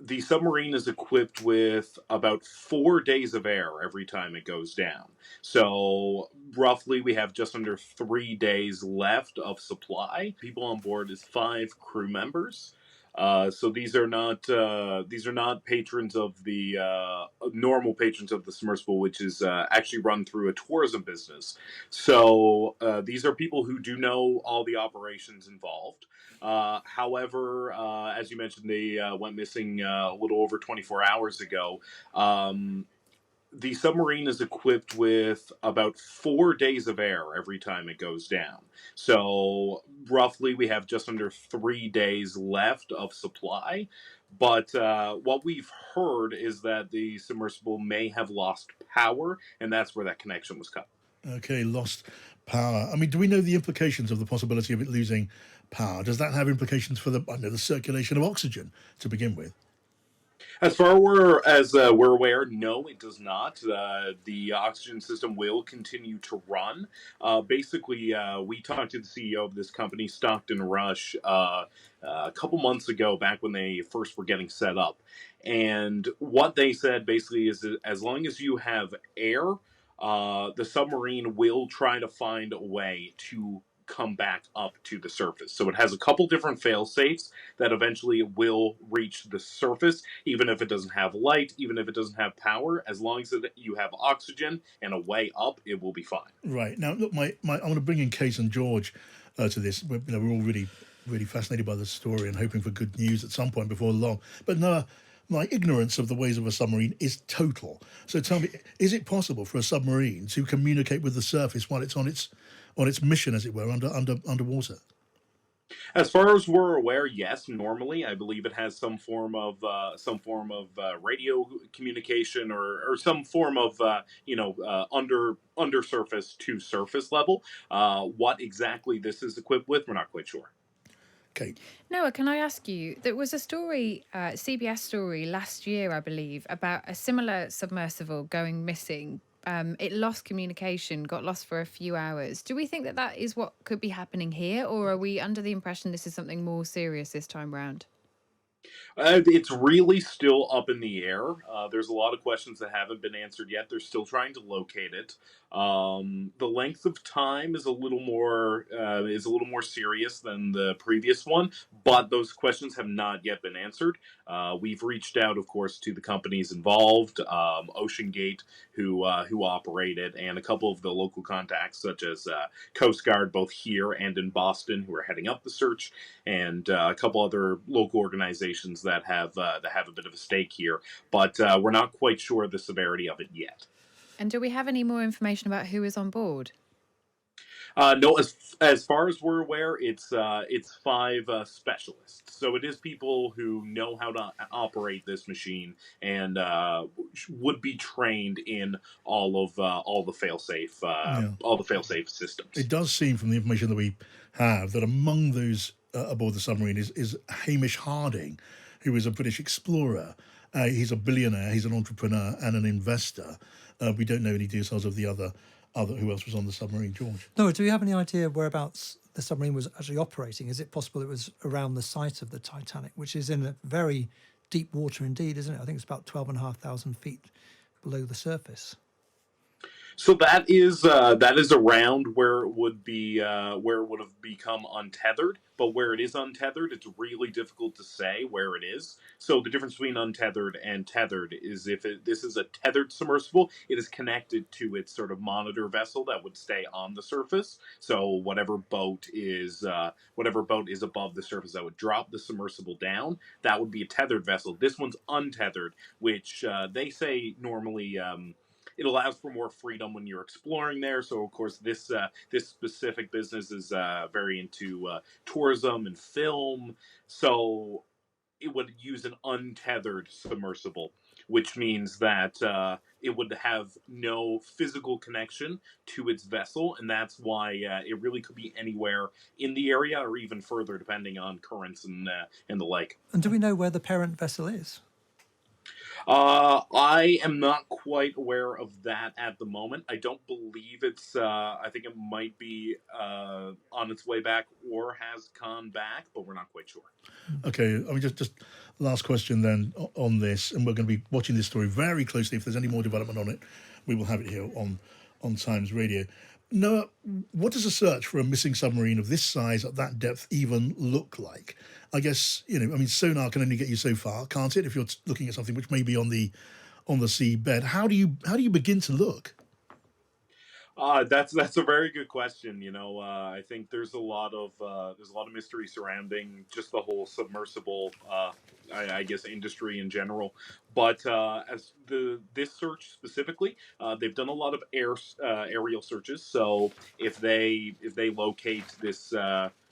the submarine is equipped with about 4 days of air every time it goes down. So, roughly, we have just under 3 days left of supply. People on board is 5 crew members. So these are not patrons of the normal patrons of the submersible, which is actually run through a tourism business. So these are people who do know all the operations involved. However, as you mentioned, they went missing a little over 24 hours ago. Um, the submarine is equipped with about 4 days of air every time it goes down. So, roughly, we have just under 3 days left of supply. But what we've heard is that the submersible may have lost power, and that's where that connection was cut. Okay, lost power. I mean, do we know the implications of the possibility of it losing power? Does that have implications for the circulation of oxygen to begin with? As we're aware, no, it does not. The oxygen system will continue to run. We talked to the CEO of this company, Stockton Rush, a couple months ago, back when they first were getting set up. And what they said basically is that as long as you have air, the submarine will try to find a way to come back up to the surface. So it has a couple different fail safes that eventually will reach the surface, even if it doesn't have light, even if it doesn't have power. As long as you have oxygen and a way up, it will be fine. Right. Now, look, I'm going to bring in Case and George to this. We're all really fascinated by the story and hoping for good news at some point before long. But no, my ignorance of the ways of a submarine is total. So tell me, is it possible for a submarine to communicate with the surface while it's on its mission, as it were, underwater? As far as we're aware, yes. Normally, I believe it has some form of radio communication or some form of undersurface to surface level. What exactly this is equipped with, we're not quite sure. Kate. Noah, can I ask you? There was a story, CBS story last year, I believe, about a similar submersible going missing. It lost communication, got lost for a few hours. Do we think that that is what could be happening here, or are we under the impression this is something more serious this time round? It's really still up in the air. There's a lot of questions that haven't been answered yet. They're still trying to locate it. The length of time is a little more serious than the previous one, but those questions have not yet been answered. We've reached out, of course, to the companies involved, Ocean Gate, who operate it, and a couple of the local contacts, such as Coast Guard, both here and in Boston, who are heading up the search, and a couple other local organizations that have a bit of a stake here. But we're not quite sure the severity of it yet. And do we have any more information about who is on board? No, as far as we're aware, it's 5 specialists. So it is people who know how to operate this machine and would be trained in all the failsafe systems. It does seem from the information that we have that among those aboard the submarine is Hamish Harding, who is a British explorer. He's a billionaire, he's an entrepreneur and an investor. We don't know any details of the other who else was on the submarine, George. No, do we have any idea whereabouts the submarine was actually operating? Is it possible it was around the site of the Titanic, which is in a very deep water indeed, isn't it? I think it's about 12,500 feet below the surface. So that is around where it would be where it would have become untethered. But where it is untethered, it's really difficult to say where it is. So the difference between untethered and tethered is this is a tethered submersible, it is connected to its sort of monitor vessel that would stay on the surface. So whatever boat is above the surface that would drop the submersible down, that would be a tethered vessel. This one's untethered, which they say normally. It allows for more freedom when you're exploring there. So, of course, this specific business is very into tourism and film. So, it would use an untethered submersible, which means that it would have no physical connection to its vessel, and that's why it really could be anywhere in the area or even further, depending on currents and the like. And do we know where the parent vessel is? I am not quite aware of that at the moment. I don't believe it's. I think it might be on its way back or has gone back, but we're not quite sure. Okay, I mean, just Last question then on this, and we're going to be watching this story very closely. If there's any more development on it, we will have it here on Times Radio. Noah, what does a search for a missing submarine of this size at that depth even look like? I guess, sonar can only get you so far, can't it? If you're looking at something which may be on the seabed, how do you begin to look? That's a very good question. I think there's a lot of mystery surrounding just the whole submersible, I guess, industry in general. But as this search specifically, they've done a lot of aerial searches. So if they locate this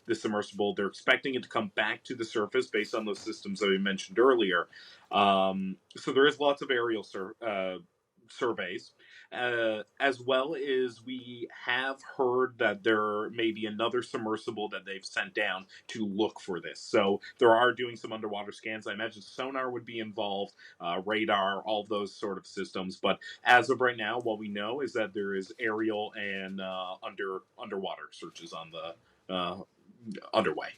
submersible, they're expecting it to come back to the surface based on those systems that we mentioned earlier. So there is lots of aerial surveys. As well as we have heard that there may be another submersible that they've sent down to look for this. So they are doing some underwater scans. I imagine sonar would be involved, radar, all those sort of systems. But as of right now, what we know is that there is aerial and underwater searches on the underway.